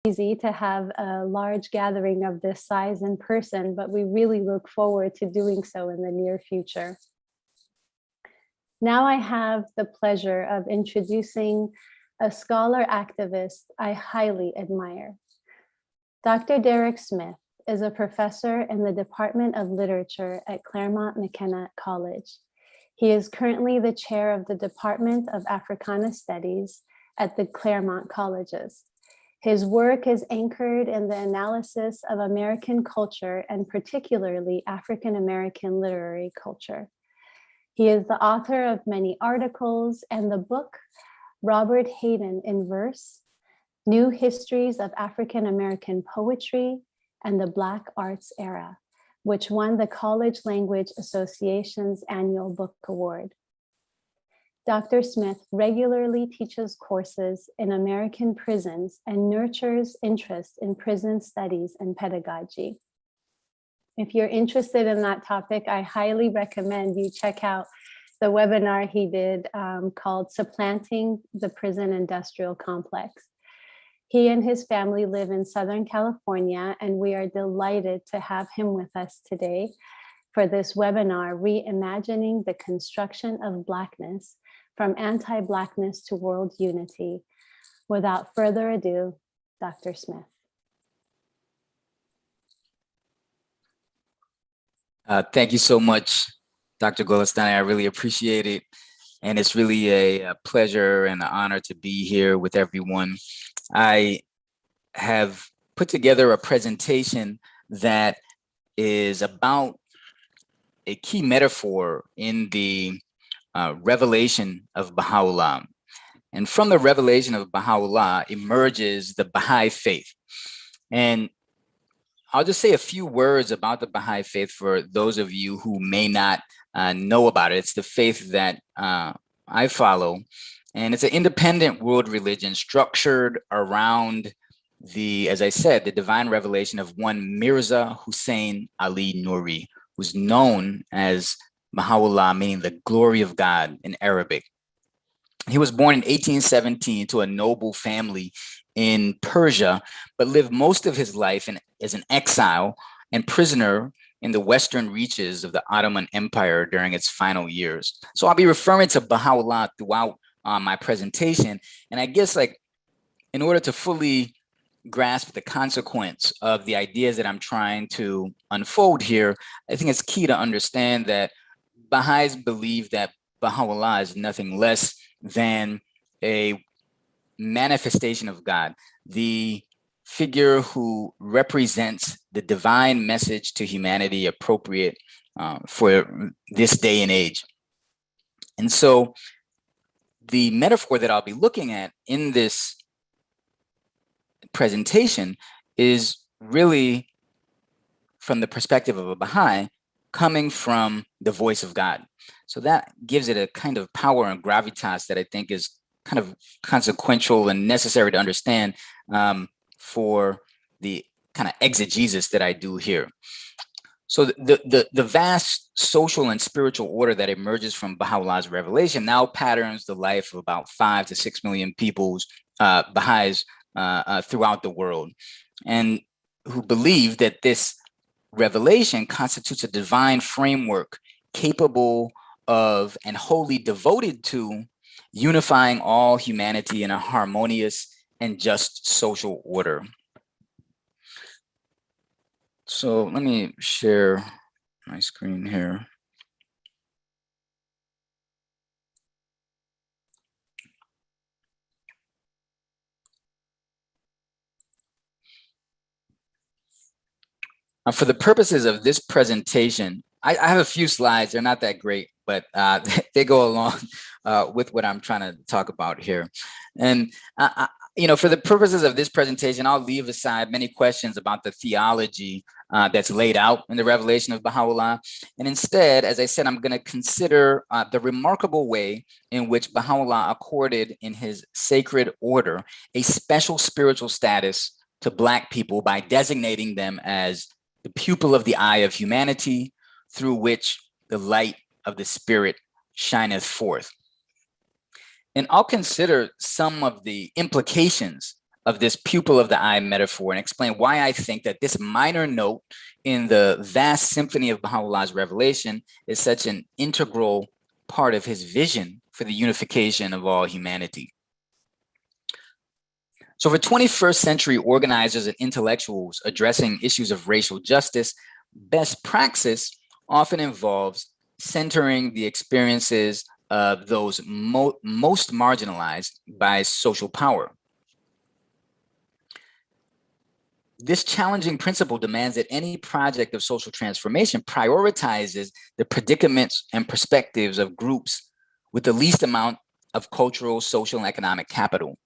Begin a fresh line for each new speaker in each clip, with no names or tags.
easy to have a large gathering of this size in person, but we really look forward to doing so in the near future. Now I have the pleasure of introducing a scholar activist I highly admire. Dr. Derek Smith is a professor in the Department of Literature at Claremont McKenna College. He is currently the chair of the Department of Africana Studies at the Claremont Colleges. His work is anchored in the analysis of American culture and particularly African-American literary culture. He is the author of many articles and the book Robert Hayden in Verse, New Histories of African-American Poetry and the Black Arts Era, which won the College Language Association's annual book award. Dr. Smith regularly teaches courses in American prisons and nurtures interest in prison studies and pedagogy. If you're interested in that topic, I highly recommend you check out the webinar he did called Supplanting the Prison Industrial Complex. He and his family live in Southern California, and we are delighted to have him with us today for this webinar, Reimagining the Construction of Blackness, from Anti-Blackness to World Unity. Without further ado, Dr. Smith.
Thank you so much, Dr. Golestani. I really appreciate it. And it's really a pleasure and an honor to be here with everyone. I have put together a presentation that is about a key metaphor in the revelation of Baha'u'llah. And from the revelation of Baha'u'llah emerges the Baha'i Faith. And I'll just say a few words about the Baha'i Faith for those of you who may not know about it. It's the faith that I follow. And it's an independent world religion structured around the, as I said, the divine revelation of one Mirza Hussein Ali Nuri, who's known as Baha'u'llah, meaning the glory of God in Arabic. He was born in 1817 to a noble family in Persia, but lived most of his life as an exile and prisoner in the western reaches of the Ottoman Empire during its final years. So I'll be referring to Baha'u'llah throughout my presentation. And I guess, like, in order to fully grasp the consequence of the ideas that I'm trying to unfold here, I think it's key to understand that Baha'is believe that Baha'u'llah is nothing less than a manifestation of God, the figure who represents the divine message to humanity appropriate for this day and age. And so the metaphor that I'll be looking at in this presentation is really from the perspective of a Baha'i, coming from the voice of God. So that gives it a kind of power and gravitas that I think is kind of consequential and necessary to understand for the kind of exegesis that I do here. So the vast social and spiritual order that emerges from Baha'u'llah's revelation now patterns the life of about 5 to 6 million people's Baha'is throughout the world, and who believe that this revelation constitutes a divine framework capable of and wholly devoted to unifying all humanity in a harmonious and just social order. So let me share my screen here. For the purposes of this presentation, I have a few slides. They're not that great, but they go along with what I'm trying to talk about here. And you know, for the purposes of this presentation, I'll leave aside many questions about the theology that's laid out in the revelation of Baha'u'llah. And instead, as I said, I'm going to consider the remarkable way in which Baha'u'llah accorded in his sacred order a special spiritual status to Black people by designating them as the pupil of the eye of humanity, through which the light of the Spirit shineth forth. And I'll consider some of the implications of this pupil of the eye metaphor and explain why I think that this minor note in the vast symphony of Baha'u'llah's revelation is such an integral part of his vision for the unification of all humanity. So for 21st century organizers and intellectuals addressing issues of racial justice, best praxis often involves centering the experiences of those most marginalized by social power. This challenging principle demands that any project of social transformation prioritizes the predicaments and perspectives of groups with the least amount of cultural, social, and economic capital.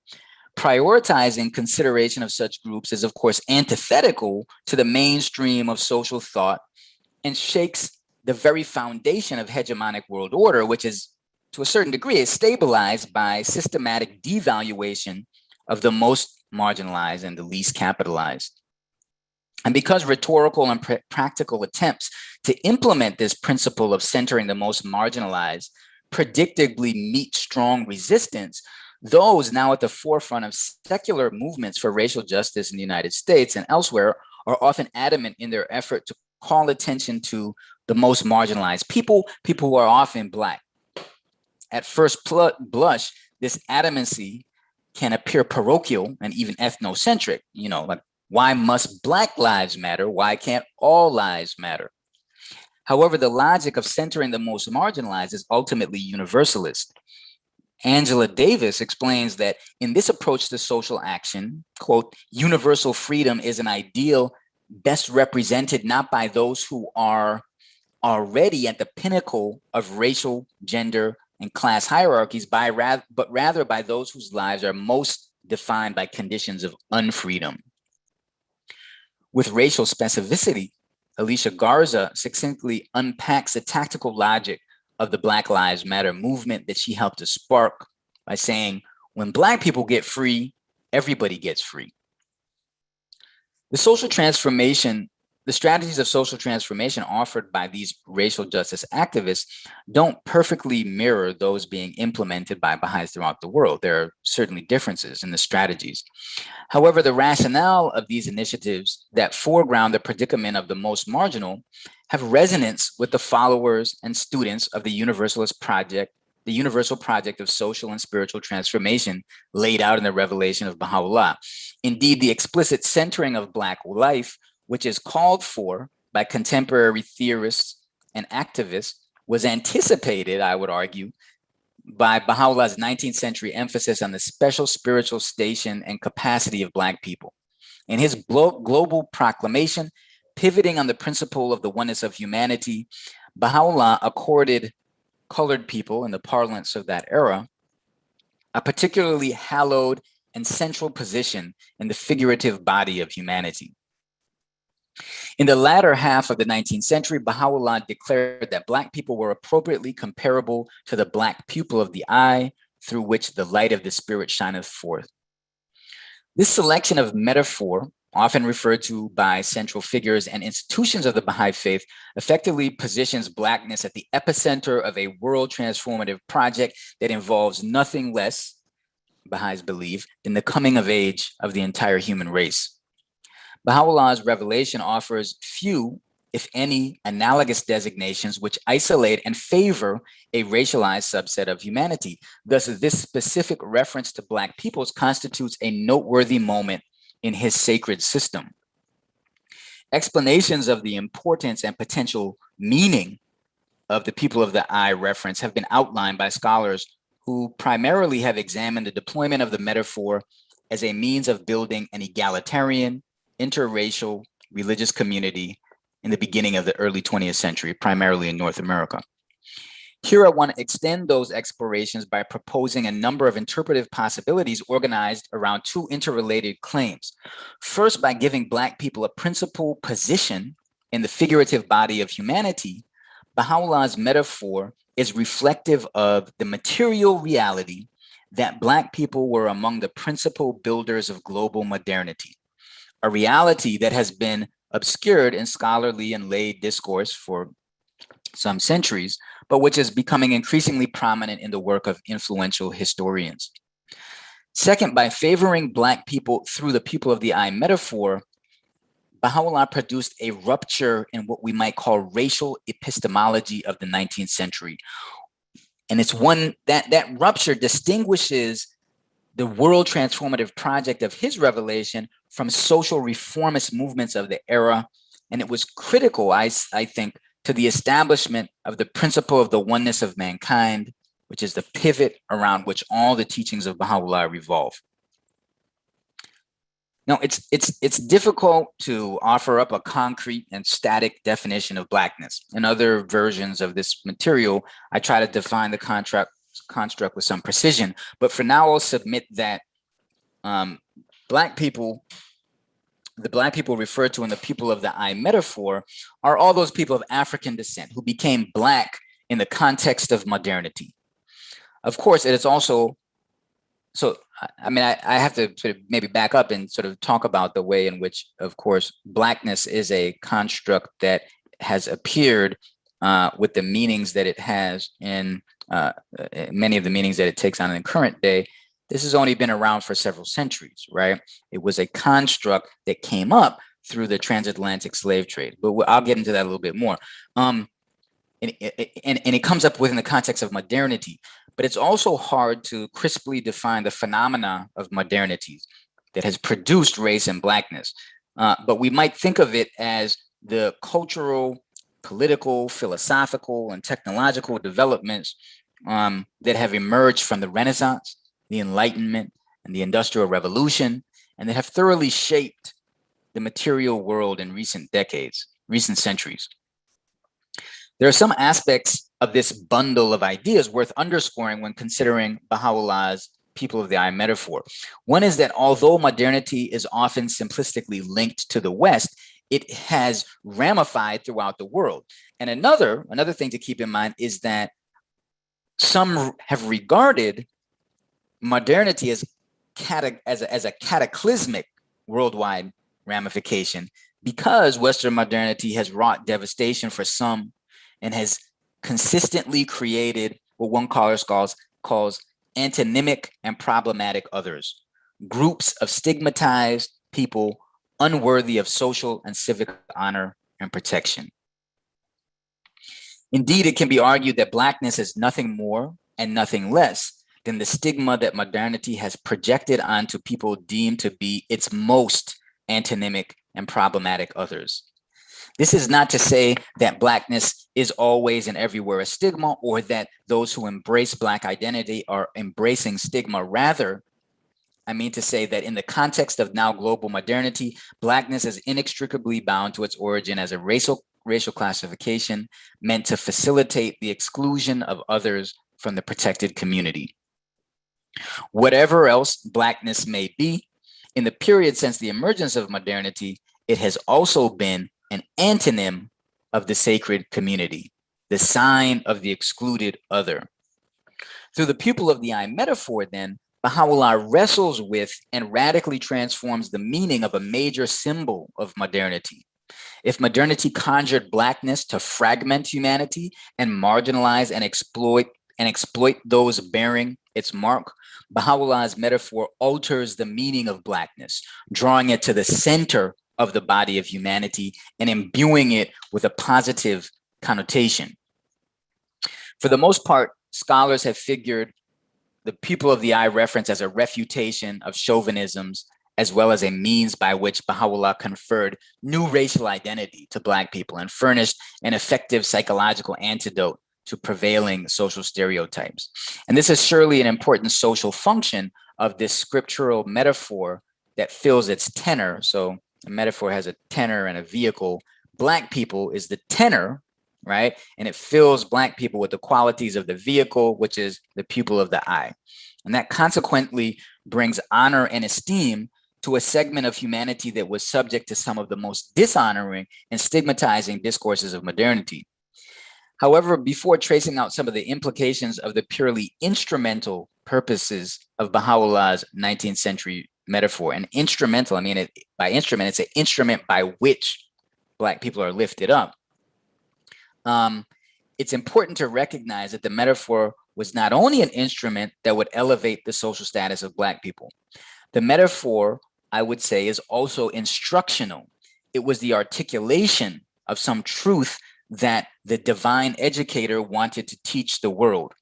Prioritizing consideration of such groups is, of course, antithetical to the mainstream of social thought and shakes the very foundation of hegemonic world order, which is, to a certain degree, is stabilized by systematic devaluation of the most marginalized and the least capitalized. And because rhetorical and practical attempts to implement this principle of centering the most marginalized predictably meet strong resistance, those now at the forefront of secular movements for racial justice in the United States and elsewhere are often adamant in their effort to call attention to the most marginalized people who are often Black. At first blush, this adamancy can appear parochial and even ethnocentric, like, why must Black lives matter? Why can't all lives matter? However, the logic of centering the most marginalized is ultimately universalist. Angela Davis explains that in this approach to social action, quote, universal freedom is an ideal best represented not by those who are already at the pinnacle of racial, gender, and class hierarchies, but rather by those whose lives are most defined by conditions of unfreedom. With racial specificity, Alicia Garza succinctly unpacks the tactical logic of the Black Lives Matter movement that she helped to spark by saying, when Black people get free, everybody gets free. The strategies of social transformation offered by these racial justice activists don't perfectly mirror those being implemented by Baha'is throughout the world. There are certainly differences in the strategies. However, the rationale of these initiatives that foreground the predicament of the most marginal have resonance with the followers and students of the Universalist project, the universal project of social and spiritual transformation laid out in the revelation of Baha'u'llah. Indeed, the explicit centering of Black life, which is called for by contemporary theorists and activists, was anticipated, I would argue, by Baha'u'llah's 19th century emphasis on the special spiritual station and capacity of Black people. In his global proclamation, pivoting on the principle of the oneness of humanity, Baha'u'llah accorded colored people, in the parlance of that era, a particularly hallowed and central position in the figurative body of humanity. In the latter half of the 19th century, Baha'u'llah declared that Black people were appropriately comparable to the Black pupil of the eye through which the light of the spirit shineth forth. This selection of metaphor, often referred to by central figures and institutions of the Baha'i Faith, effectively positions Blackness at the epicenter of a world transformative project that involves nothing less, Baha'is believe, than the coming of age of the entire human race. Baha'u'llah's revelation offers few, if any, analogous designations which isolate and favor a racialized subset of humanity. Thus, this specific reference to Black peoples constitutes a noteworthy moment in his sacred system. Explanations of the importance and potential meaning of the people of the eye reference have been outlined by scholars who primarily have examined the deployment of the metaphor as a means of building an egalitarian, interracial religious community in the beginning of the early 20th century, primarily in North America. Here, I want to extend those explorations by proposing a number of interpretive possibilities organized around two interrelated claims. First, by giving Black people a principal position in the figurative body of humanity, Baha'u'llah's metaphor is reflective of the material reality that Black people were among the principal builders of global modernity, a reality that has been obscured in scholarly and lay discourse for some centuries, but which is becoming increasingly prominent in the work of influential historians. Second, by favoring Black people through the pupil of the eye metaphor, Baha'u'llah produced a rupture in what we might call racial epistemology of the 19th century. And it's one that rupture distinguishes the world transformative project of his revelation from social reformist movements of the era. And it was critical, I think, to the establishment of the principle of the oneness of mankind, which is the pivot around which all the teachings of Baha'u'llah revolve. Now, it's difficult to offer up a concrete and static definition of Blackness. In other versions of this material, I try to define the construct with some precision, but for now, I'll submit that the Black people referred to in the pupil of the eye metaphor are all those people of African descent who became Black in the context of modernity. Of course, it is also, so, I mean, I have to sort of maybe back up and sort of talk about the way in which, of course, Blackness is a construct that has appeared with the meanings that it has in many of the meanings that it takes on in the current day. This has only been around for several centuries, right? It was a construct that came up through the transatlantic slave trade, but I'll get into that a little bit more. And it comes up within the context of modernity, but it's also hard to crisply define the phenomena of modernity that has produced race and Blackness. But we might think of it as the cultural, political, philosophical, and technological developments that have emerged from the Renaissance, the Enlightenment, and the Industrial Revolution, and that have thoroughly shaped the material world in recent centuries. There are some aspects of this bundle of ideas worth underscoring when considering Baha'u'llah's people of the eye metaphor. One is that although modernity is often simplistically linked to the West, it has ramified throughout the world. And another thing to keep in mind is that some have regarded modernity as a cataclysmic worldwide ramification because Western modernity has wrought devastation for some and has consistently created what one calls antonymic and problematic others, groups of stigmatized people unworthy of social and civic honor and protection. Indeed, it can be argued that Blackness is nothing more and nothing less than the stigma that modernity has projected onto people deemed to be its most antonymic and problematic others. This is not to say that Blackness is always and everywhere a stigma, or that those who embrace Black identity are embracing stigma. Rather, I mean to say that in the context of now global modernity, Blackness is inextricably bound to its origin as a racial classification meant to facilitate the exclusion of others from the protected community. Whatever else Blackness may be, in the period since the emergence of modernity, it has also been an antonym of the sacred community, the sign of the excluded other. Through the pupil of the eye metaphor, then, Baha'u'llah wrestles with and radically transforms the meaning of a major symbol of modernity. If modernity conjured Blackness to fragment humanity and marginalize and exploit those bearing its mark, Baha'u'llah's metaphor alters the meaning of Blackness, drawing it to the center of the body of humanity and imbuing it with a positive connotation. For the most part, scholars have figured the pupil of the eye reference as a refutation of chauvinisms, as well as a means by which Baha'u'llah conferred new racial identity to Black people and furnished an effective psychological antidote to prevailing social stereotypes. And this is surely an important social function of this scriptural metaphor that fills its tenor. So a metaphor has a tenor and a vehicle. Black people is the tenor, right? And it fills Black people with the qualities of the vehicle, which is the pupil of the eye. And that consequently brings honor and esteem to a segment of humanity that was subject to some of the most dishonoring and stigmatizing discourses of modernity. However, before tracing out some of the implications of the purely instrumental purposes of Baha'u'llah's 19th century metaphor, and instrumental, I mean, by instrument, it's an instrument by which Black people are lifted up. It's important to recognize that the metaphor was not only an instrument that would elevate the social status of Black people. The metaphor, I would say, is also instructional. It was the articulation of some truth that the divine educator wanted to teach the world.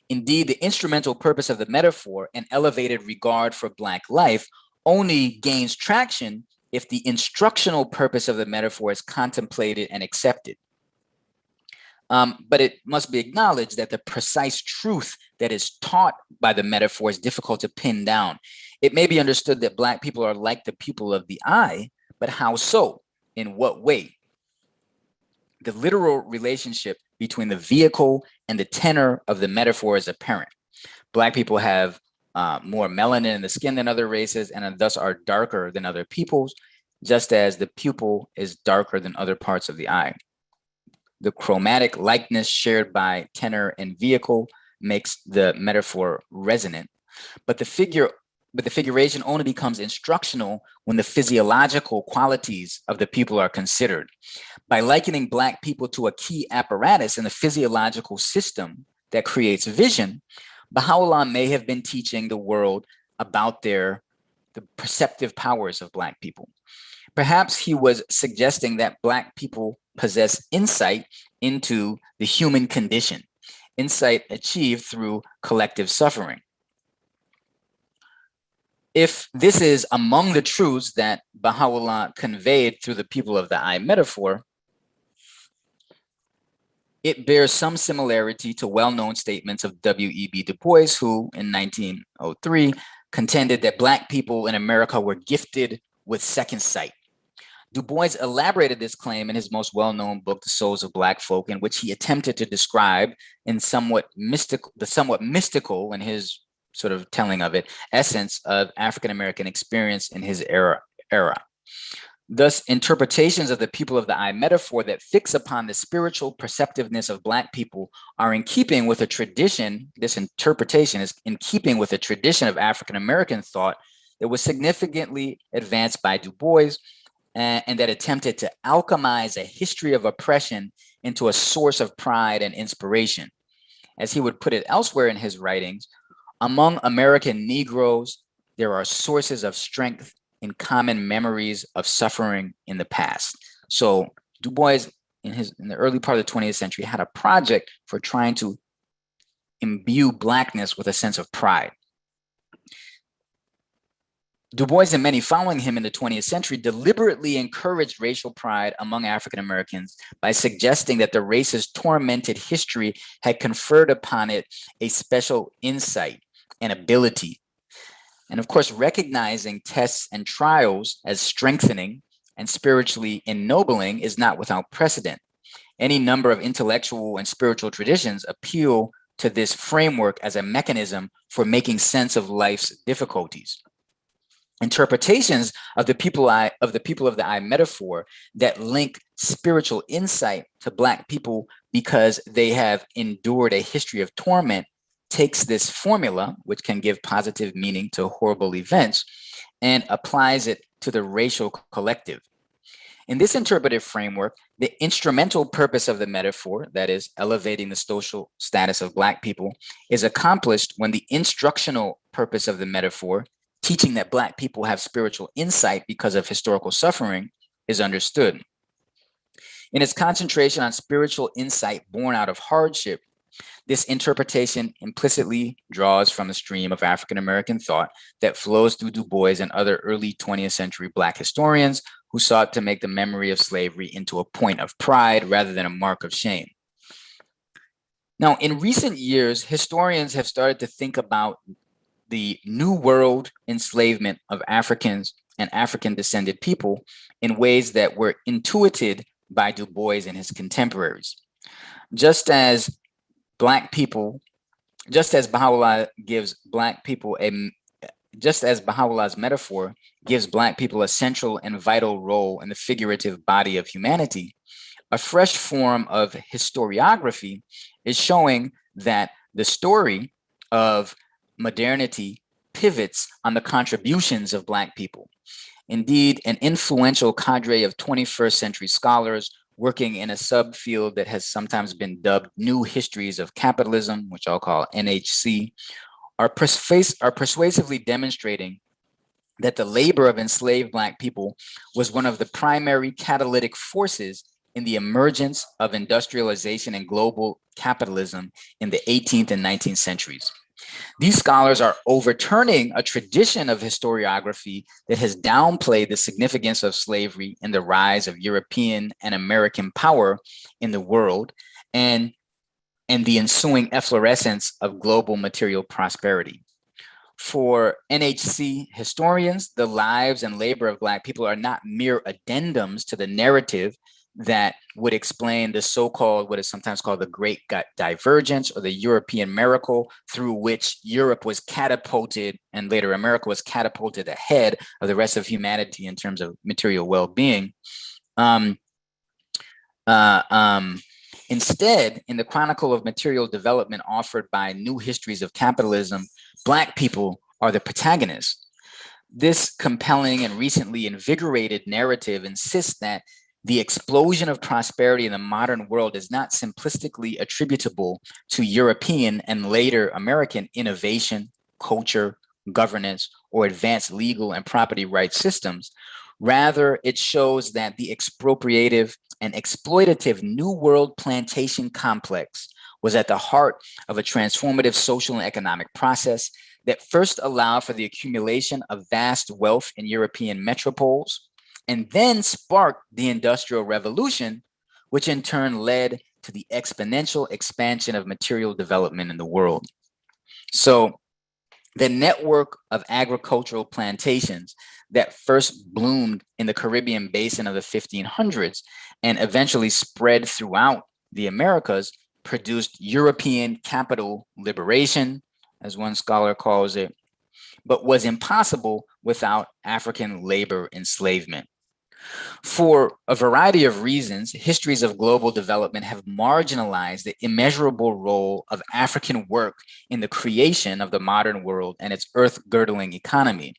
Indeed, the instrumental purpose of the metaphor, an elevated regard for Black life, only gains traction if the instructional purpose of the metaphor is contemplated and accepted. But it must be acknowledged that the precise truth that is taught by the metaphor is difficult to pin down. It may be understood that Black people are like the pupil of the eye, but how so? In what way? The literal relationship between the vehicle and the tenor of the metaphor is apparent. Black people have more melanin in the skin than other races and thus are darker than other peoples, just as the pupil is darker than other parts of the eye. The chromatic likeness shared by tenor and vehicle makes the metaphor resonant, but the figuration only becomes instructional when the physiological qualities of the people are considered. By likening Black people to a key apparatus in the physiological system that creates vision, Baha'u'llah may have been teaching the world about the perceptive powers of Black people. Perhaps he was suggesting that Black people possess insight into the human condition, insight achieved through collective suffering. If this is among the truths that Baha'u'llah conveyed through the people of the eye metaphor, it bears some similarity to well-known statements of W.E.B. Du Bois, who in 1903 contended that Black people in America were gifted with second sight. Du Bois elaborated this claim in his most well-known book, The Souls of Black Folk, in which he attempted to describe in the somewhat mystical in his sort of telling of it, essence of African-American experience in his era. Thus, interpretations of the people of the eye metaphor that fix upon the spiritual perceptiveness of Black people are in keeping with a tradition. This interpretation is in keeping with a tradition of African-American thought that was significantly advanced by Du Bois and that attempted to alchemize a history of oppression into a source of pride and inspiration. As he would put it elsewhere in his writings, among American Negroes, there are sources of strength in common memories of suffering in the past. So Du Bois, in the early part of the 20th century, had a project for trying to imbue Blackness with a sense of pride. Du Bois and many following him in the 20th century deliberately encouraged racial pride among African Americans by suggesting that the race's tormented history had conferred upon it a special insight and ability. And of course, recognizing tests and trials as strengthening and spiritually ennobling is not without precedent. Any number of intellectual and spiritual traditions appeal to this framework as a mechanism for making sense of life's difficulties. Interpretations of the people of the eye metaphor that link spiritual insight to Black people because they have endured a history of torment takes this formula, which can give positive meaning to horrible events, and applies it to the racial collective. In this interpretive framework, the instrumental purpose of the metaphor, that is, elevating the social status of Black people, is accomplished when the instructional purpose of the metaphor, teaching that Black people have spiritual insight because of historical suffering, is understood. In its concentration on spiritual insight born out of hardship, this interpretation implicitly draws from a stream of African-American thought that flows through Du Bois and other early 20th century Black historians who sought to make the memory of slavery into a point of pride rather than a mark of shame. Now, in recent years, historians have started to think about the New World enslavement of Africans and African-descended people in ways that were intuited by Du Bois and his contemporaries. Just as Baha'u'llah gives Black people just as Baha'u'llah's metaphor gives Black people a central and vital role in the figurative body of humanity, a fresh form of historiography is showing that the story of modernity pivots on the contributions of Black people. Indeed, an influential cadre of 21st century scholars working in a subfield that has sometimes been dubbed New Histories of Capitalism, which I'll call NHC, are persuasively demonstrating that the labor of enslaved Black people was one of the primary catalytic forces in the emergence of industrialization and global capitalism in the 18th and 19th centuries. These scholars are overturning a tradition of historiography that has downplayed the significance of slavery in the rise of European and American power in the world and the ensuing efflorescence of global material prosperity. For NHC historians, the lives and labor of Black people are not mere addendums to the narrative that would explain the so-called, what is sometimes called the Great Divergence or the European miracle, through which Europe was catapulted and later America was catapulted ahead of the rest of humanity in terms of material well-being. Instead, in the Chronicle of Material Development offered by New Histories of Capitalism, Black people are the protagonists. This compelling and recently invigorated narrative insists that the explosion of prosperity in the modern world is not simplistically attributable to European and later American innovation, culture, governance, or advanced legal and property rights systems. Rather, it shows that the expropriative and exploitative New World plantation complex was at the heart of a transformative social and economic process that first allowed for the accumulation of vast wealth in European metropoles, and then sparked the Industrial Revolution, which in turn led to the exponential expansion of material development in the world. So the network of agricultural plantations that first bloomed in the Caribbean basin of the 1500s and eventually spread throughout the Americas produced European capital liberation, as one scholar calls it, but was impossible without African labor enslavement. For a variety of reasons, histories of global development have marginalized the immeasurable role of African work in the creation of the modern world and its earth-girdling economy.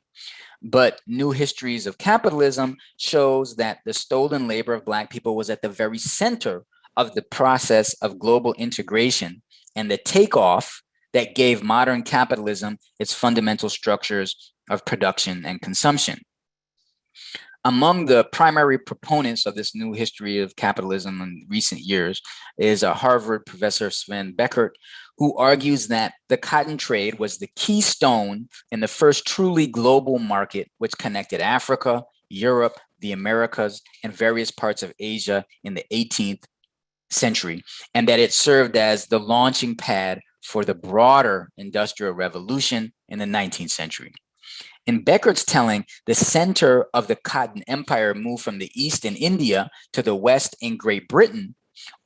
But New Histories of Capitalism shows that the stolen labor of Black people was at the very center of the process of global integration and the takeoff that gave modern capitalism its fundamental structures of production and consumption. Among the primary proponents of this new history of capitalism in recent years is a Harvard professor, Sven Beckert, who argues that the cotton trade was the keystone in the first truly global market, which connected Africa, Europe, the Americas, and various parts of Asia in the 18th century, and that it served as the launching pad for the broader Industrial Revolution in the 19th century. In Beckert's telling, the center of the cotton empire moved from the east in India to the west in Great Britain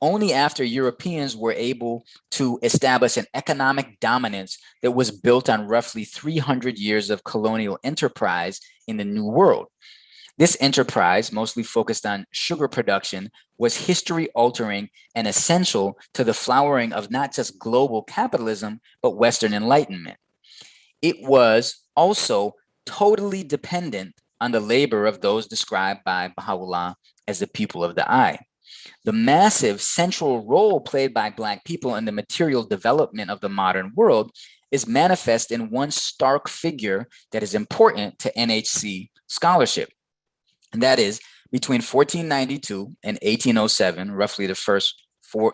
only after Europeans were able to establish an economic dominance that was built on roughly 300 years of colonial enterprise in the New World. This enterprise, mostly focused on sugar production, was history-altering and essential to the flowering of not just global capitalism, but Western Enlightenment. It was also totally dependent on the labor of those described by Baha'u'llah as the pupil of the eye. The massive central role played by Black people in the material development of the modern world is manifest in one stark figure that is important to NHC scholarship. And that is between 1492 and 1807, roughly the first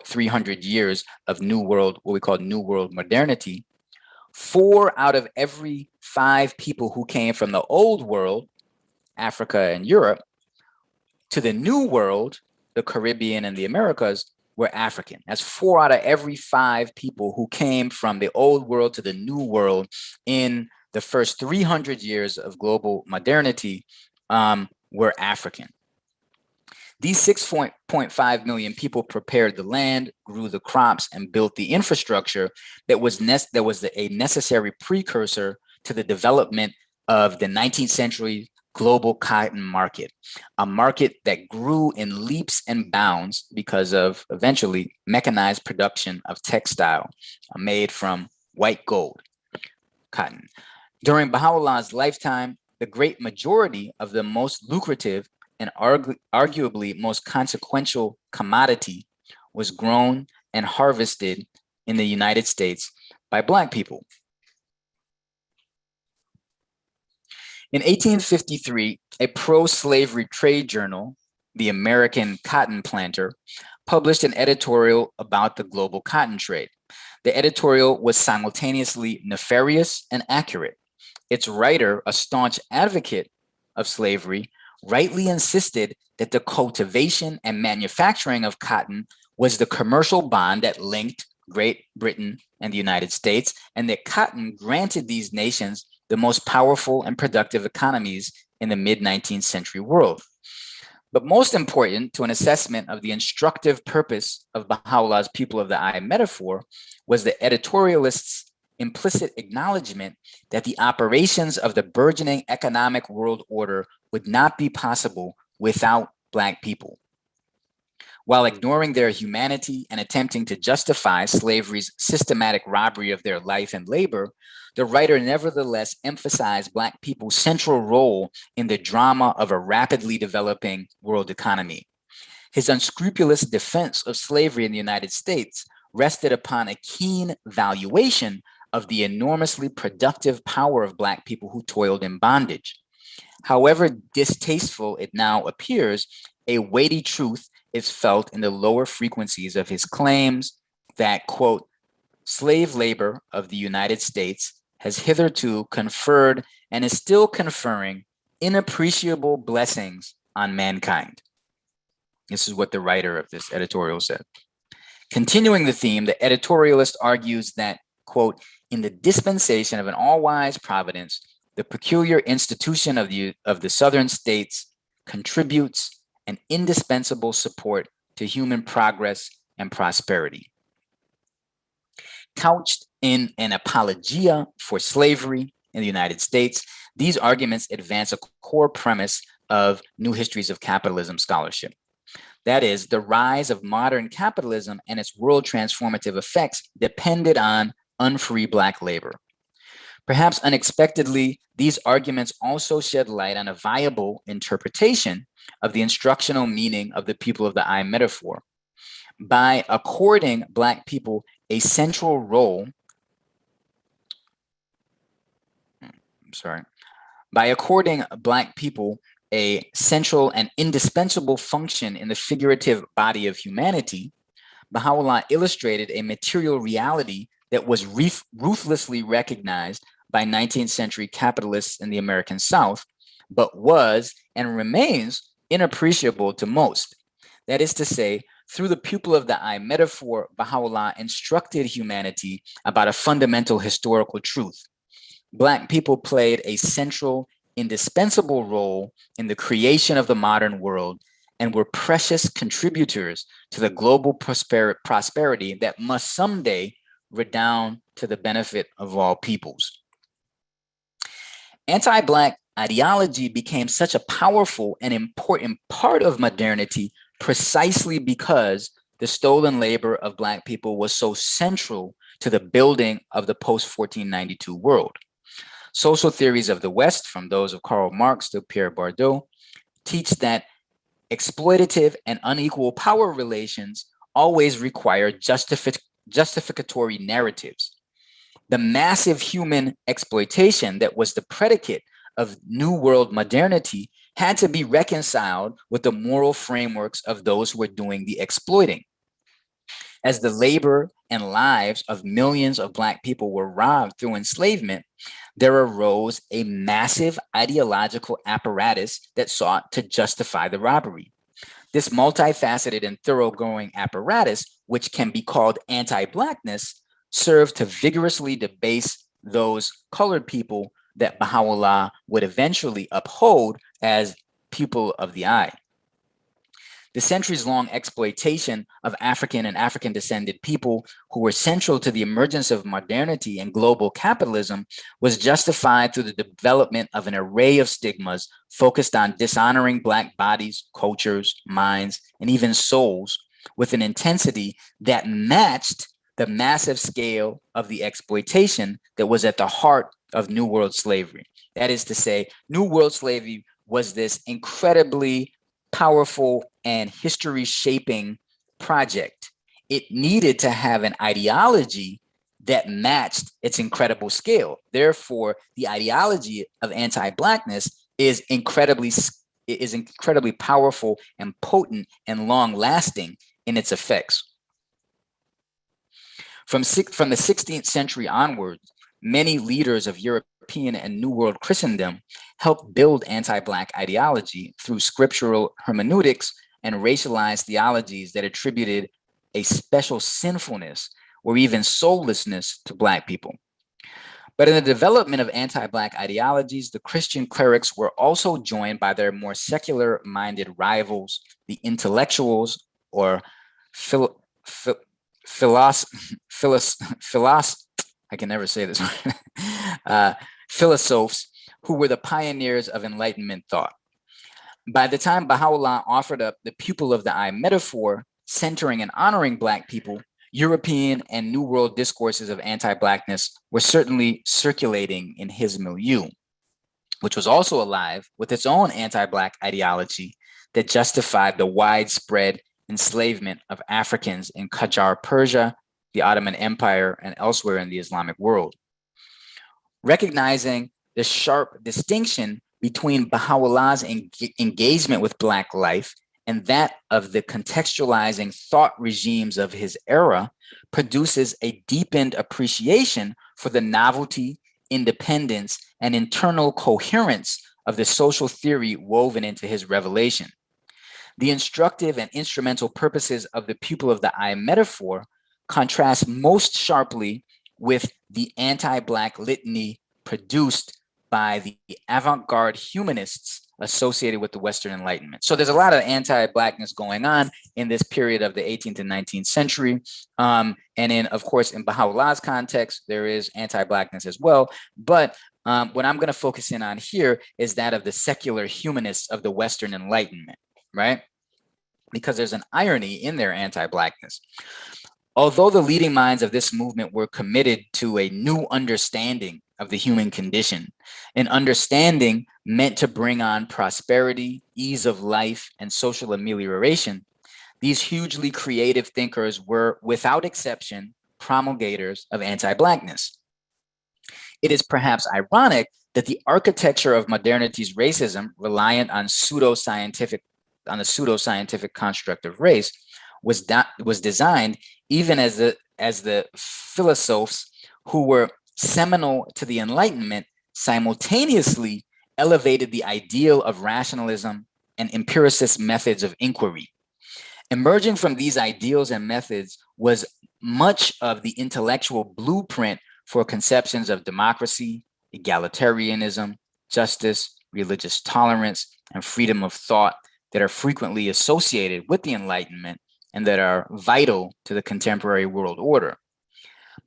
300 years of New World, what we call New World modernity, 4 out of every 5 people who came from the old world, Africa and Europe, to the New World, the Caribbean and the Americas, were African. That's 4 out of every 5 people who came from the old world to the New World in the first 300 years of global modernity were African. These 6.5 million people prepared the land, grew the crops, and built the infrastructure that was a necessary precursor to the development of the 19th century global cotton market, a market that grew in leaps and bounds because of eventually mechanized production of textile made from white gold, cotton. During Baha'u'llah's lifetime, the great majority of the most lucrative and arguably most consequential commodity was grown and harvested in the United States by Black people. In 1853, a pro-slavery trade journal, the American Cotton Planter, published an editorial about the global cotton trade. The editorial was simultaneously nefarious and accurate. Its writer, a staunch advocate of slavery, rightly insisted that the cultivation and manufacturing of cotton was the commercial bond that linked Great Britain and the United States, and that cotton granted these nations the most powerful and productive economies in the mid-19th century world. But most important to an assessment of the instructive purpose of Baha'u'llah's pupil of the eye metaphor was the editorialist's implicit acknowledgement that the operations of the burgeoning economic world order would not be possible without Black people. While ignoring their humanity and attempting to justify slavery's systematic robbery of their life and labor, the writer nevertheless emphasized Black people's central role in the drama of a rapidly developing world economy. His unscrupulous defense of slavery in the United States rested upon a keen valuation of the enormously productive power of Black people who toiled in bondage. However distasteful it now appears, a weighty truth is felt in the lower frequencies of his claims that, quote, slave labor of the United States has hitherto conferred and is still conferring inappreciable blessings on mankind. This is what the writer of this editorial said. Continuing the theme, the editorialist argues that, quote, in the dispensation of an all-wise providence, the peculiar institution of the Southern states contributes an indispensable support to human progress and prosperity. Couched in an apologia for slavery in the United States, these arguments advance a core premise of New Histories of Capitalism scholarship. That is, the rise of modern capitalism and its world transformative effects depended on unfree Black labor. Perhaps unexpectedly, these arguments also shed light on a viable interpretation of the instructional meaning of the pupil of the eye metaphor. By according Black people a central role, by according Black people a central and indispensable function in the figurative body of humanity, Baha'u'llah illustrated a material reality that was ruthlessly recognized by 19th century capitalists in the American South, but was and remains inappreciable to most. That is to say, through the pupil of the eye metaphor, Baha'u'llah instructed humanity about a fundamental historical truth. Black people played a central, indispensable role in the creation of the modern world and were precious contributors to the global prosperity that must someday redound to the benefit of all peoples. Anti-Black ideology became such a powerful and important part of modernity precisely because the stolen labor of Black people was so central to the building of the post-1492 world. Social theories of the West, from those of Karl Marx to Pierre Bourdieu, teach that exploitative and unequal power relations always require justificatory narratives. The massive human exploitation that was the predicate of New World modernity had to be reconciled with the moral frameworks of those who were doing the exploiting. As the labor and lives of millions of Black people were robbed through enslavement, there arose a massive ideological apparatus that sought to justify the robbery. This multifaceted and thoroughgoing apparatus, which can be called anti-Blackness, served to vigorously debase those colored people that Baha'u'llah would eventually uphold as pupil of the eye. The centuries-long exploitation of African and African-descended people who were central to the emergence of modernity and global capitalism was justified through the development of an array of stigmas focused on dishonoring Black bodies, cultures, minds, and even souls with an intensity that matched the massive scale of the exploitation that was at the heart of New World slavery. That is to say, New World slavery was this incredibly powerful, and history-shaping project. It needed to have an ideology that matched its incredible scale. Therefore, the ideology of anti-Blackness is incredibly powerful and potent and long-lasting in its effects. From the 16th century onwards, many leaders of European and New World Christendom helped build anti-Black ideology through scriptural hermeneutics and racialized theologies that attributed a special sinfulness or even soullessness to Black people. But in the development of anti-Black ideologies, the Christian clerics were also joined by their more secular-minded rivals, the intellectuals or I can never say this word, philosophers who were the pioneers of Enlightenment thought. By the time Baha'u'llah offered up the pupil of the eye metaphor, centering and honoring Black people, European and New World discourses of anti-Blackness were certainly circulating in his milieu, which was also alive with its own anti-Black ideology that justified the widespread enslavement of Africans in Qajar, Persia, the Ottoman Empire, and elsewhere in the Islamic world. Recognizing the sharp distinction between Baha'u'llah's engagement with Black life and that of the contextualizing thought regimes of his era produces a deepened appreciation for the novelty, independence, and internal coherence of the social theory woven into his revelation. The instructive and instrumental purposes of the pupil of the eye metaphor contrast most sharply with the anti-Black litany produced by the avant-garde humanists associated with the Western Enlightenment. So there's a lot of anti-Blackness going on in this period of the 18th and 19th century. And in, of course, in Baha'u'llah's context, there is anti-Blackness as well. But what I'm going to focus in on here is that of the secular humanists of the Western Enlightenment, right? Because there's an irony in their anti-Blackness. Although the leading minds of this movement were committed to a new understanding of the human condition, an understanding meant to bring on prosperity, ease of life, and social amelioration, these hugely creative thinkers were, without exception, promulgators of anti-Blackness. It is perhaps ironic that the architecture of modernity's racism, reliant on the pseudo-scientific construct of race, was designed even as the philosophers who were seminal to the Enlightenment simultaneously elevated the ideal of rationalism and empiricist methods of inquiry. Emerging from these ideals and methods was much of the intellectual blueprint for conceptions of democracy, egalitarianism, justice, religious tolerance, and freedom of thought that are frequently associated with the Enlightenment and that are vital to the contemporary world order.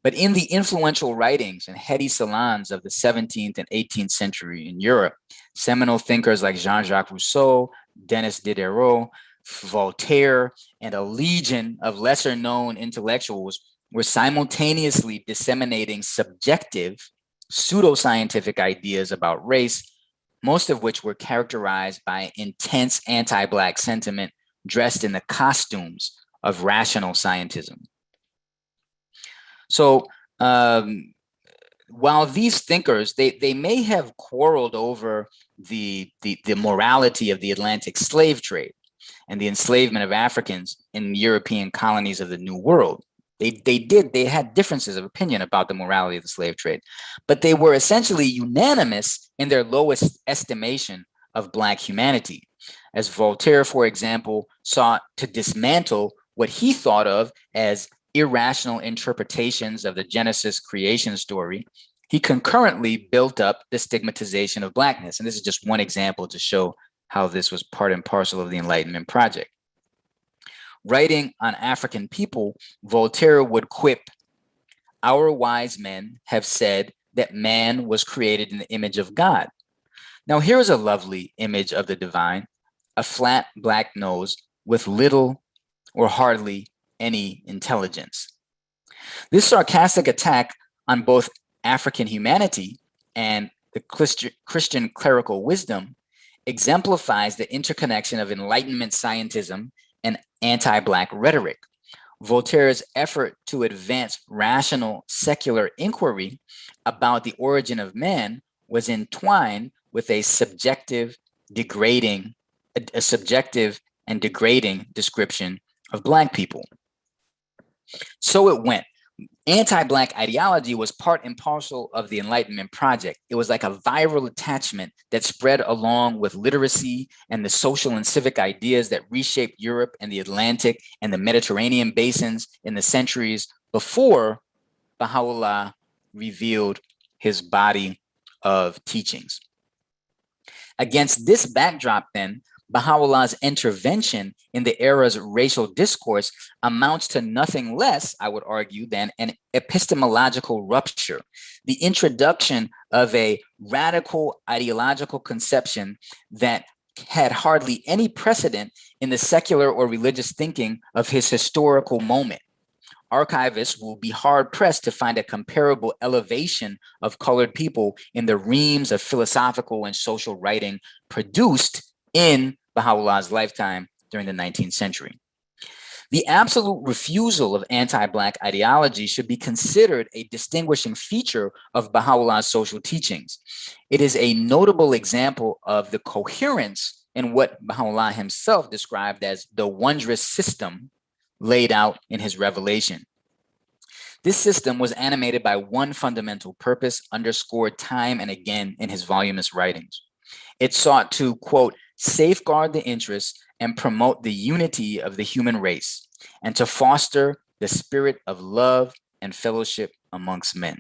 But in the influential writings and heady salons of the 17th and 18th century in Europe, seminal thinkers like Jean-Jacques Rousseau, Denis Diderot, Voltaire, and a legion of lesser-known intellectuals were simultaneously disseminating subjective, pseudoscientific ideas about race, most of which were characterized by intense anti-Black sentiment dressed in the costumes of rational scientism. So while these thinkers, they may have quarreled over the morality of the Atlantic slave trade and the enslavement of Africans in European colonies of the New World. They had differences of opinion about the morality of the slave trade, but they were essentially unanimous in their lowest estimation of Black humanity. As Voltaire, for example, sought to dismantle what he thought of as irrational interpretations of the Genesis creation story, he concurrently built up the stigmatization of Blackness. And this is just one example to show how this was part and parcel of the Enlightenment project. Writing on African people, Voltaire would quip, "Our wise men have said that man was created in the image of God." Now, here's a lovely image of the divine, a flat Black nose with little or hardly any intelligence. This sarcastic attack on both African humanity and the Christian clerical wisdom exemplifies the interconnection of Enlightenment scientism and anti-Black rhetoric. Voltaire's effort to advance rational secular inquiry about the origin of man was entwined with a subjective and degrading description of Black people. So it went. Anti-Black ideology was part and parcel of the Enlightenment project. It was like a viral attachment that spread along with literacy and the social and civic ideas that reshaped Europe and the Atlantic and the Mediterranean basins in the centuries before Baha'u'llah revealed his body of teachings. Against this backdrop, then, Baha'u'llah's intervention in the era's racial discourse amounts to nothing less, I would argue, than an epistemological rupture, the introduction of a radical ideological conception that had hardly any precedent in the secular or religious thinking of his historical moment. Archivists will be hard-pressed to find a comparable elevation of colored people in the reams of philosophical and social writing produced in Baha'u'llah's lifetime during the 19th century. The absolute refusal of anti-Black ideology should be considered a distinguishing feature of Baha'u'llah's social teachings. It is a notable example of the coherence in what Baha'u'llah himself described as the wondrous system laid out in his revelation. This system was animated by one fundamental purpose, underscored time and again in his voluminous writings. It sought to, quote, safeguard the interests and promote the unity of the human race, and to foster the spirit of love and fellowship amongst men.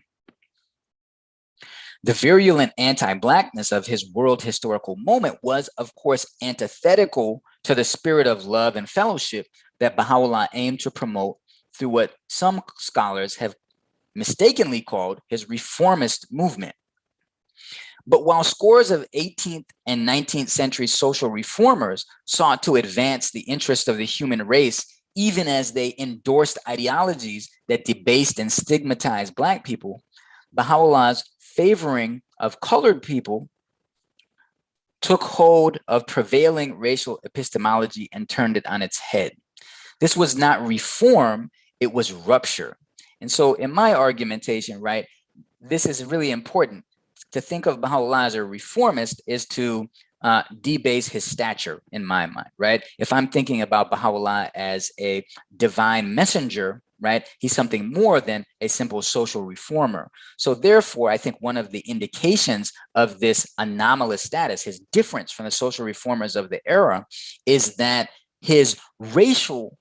The virulent anti-Blackness of his world historical moment was, of course, antithetical to the spirit of love and fellowship that Baha'u'llah aimed to promote through what some scholars have mistakenly called his reformist movement. But while scores of 18th and 19th century social reformers sought to advance the interest of the human race, even as they endorsed ideologies that debased and stigmatized Black people, Baha'u'llah's favoring of colored people took hold of prevailing racial epistemology and turned it on its head. This was not reform, it was rupture. And so in my argumentation, right, this is really important. To think of Baha'u'llah as a reformist is to debase his stature in my mind, right? If I'm thinking about Baha'u'llah as a divine messenger, right, he's something more than a simple social reformer. So therefore, I think one of the indications of this anomalous status, his difference from the social reformers of the era, is that his racial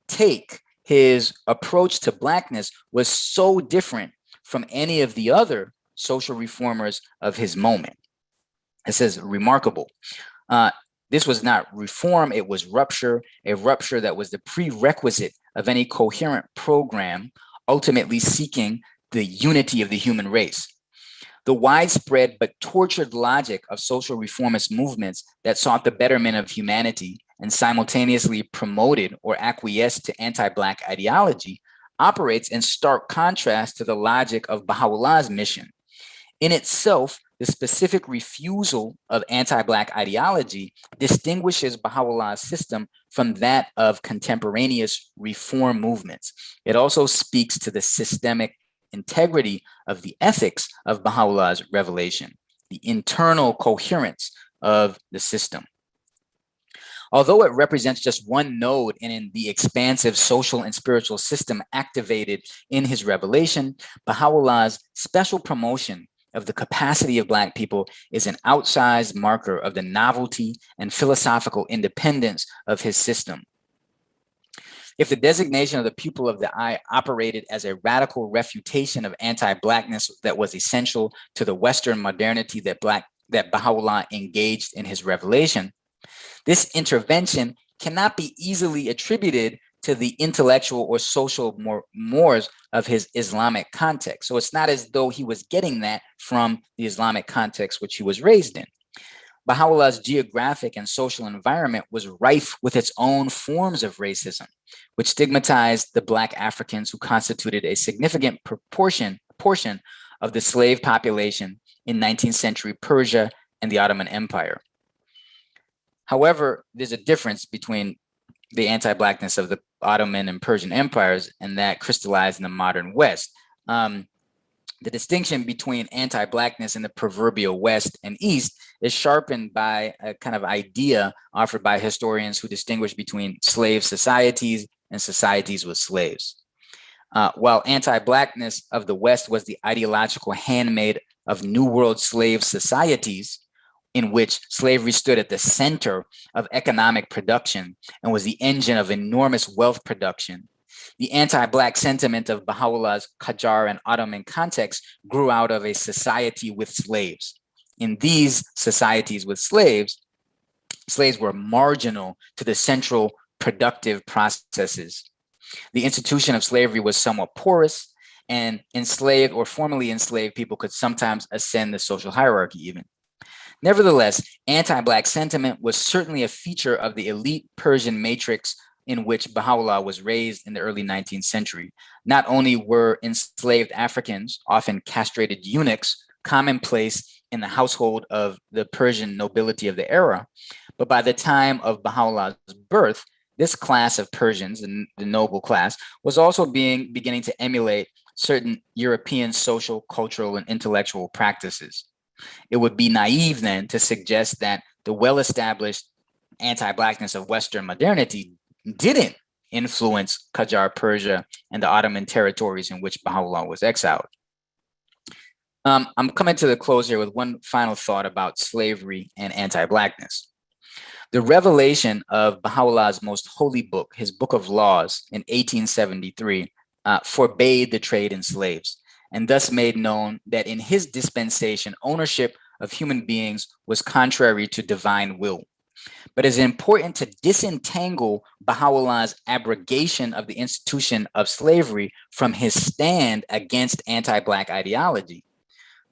take, his approach to Blackness was so different from any of the other social reformers of his moment. This is remarkable. This was not reform, it was rupture, a rupture that was the prerequisite of any coherent program, ultimately seeking the unity of the human race. The widespread but tortured logic of social reformist movements that sought the betterment of humanity and simultaneously promoted or acquiesced to anti-Black ideology operates in stark contrast to the logic of Baha'u'llah's mission. In itself, the specific refusal of anti-Black ideology distinguishes Baha'u'llah's system from that of contemporaneous reform movements. It also speaks to the systemic integrity of the ethics of Baha'u'llah's revelation, the internal coherence of the system. Although it represents just one node in the expansive social and spiritual system activated in his revelation, Baha'u'llah's special promotion of the capacity of Black people is an outsized marker of the novelty and philosophical independence of his system. If the designation of the pupil of the eye operated as a radical refutation of anti-Blackness that was essential to the Western modernity that Baha'u'llah engaged in his revelation, this intervention cannot be easily attributed to the intellectual or social mores of his Islamic context. So it's not as though he was getting that from the Islamic context which he was raised in. Baha'u'llah's geographic and social environment was rife with its own forms of racism, which stigmatized the Black Africans who constituted a significant portion of the slave population in 19th century Persia and the Ottoman Empire. However, there's a difference between the anti-Blackness of the Ottoman and Persian empires and that crystallized in the modern West. The distinction between anti-Blackness in the proverbial West and East is sharpened by a kind of idea offered by historians who distinguish between slave societies and societies with slaves. While anti-Blackness of the West was the ideological handmaid of New World slave societies, in which slavery stood at the center of economic production and was the engine of enormous wealth production, the anti-Black sentiment of Baha'u'llah's Qajar and Ottoman context grew out of a society with slaves. In these societies with slaves were marginal to the central productive processes. The institution of slavery was somewhat porous, and enslaved or formerly enslaved people could sometimes ascend the social hierarchy even. Nevertheless, anti-Black sentiment was certainly a feature of the elite Persian matrix in which Baha'u'llah was raised in the early 19th century. Not only were enslaved Africans, often castrated eunuchs, commonplace in the household of the Persian nobility of the era, but by the time of Baha'u'llah's birth, this class of Persians, the noble class, was also beginning to emulate certain European social, cultural, and intellectual practices. It would be naive then to suggest that the well-established anti-Blackness of Western modernity didn't influence Qajar Persia and the Ottoman territories in which Baha'u'llah was exiled. I'm coming to the close here with one final thought about slavery and anti-Blackness. The revelation of Baha'u'llah's most holy book, his Book of Laws in 1873, forbade the trade in slaves, and thus made known that in his dispensation, ownership of human beings was contrary to divine will. But it's important to disentangle Baha'u'llah's abrogation of the institution of slavery from his stand against anti-Black ideology.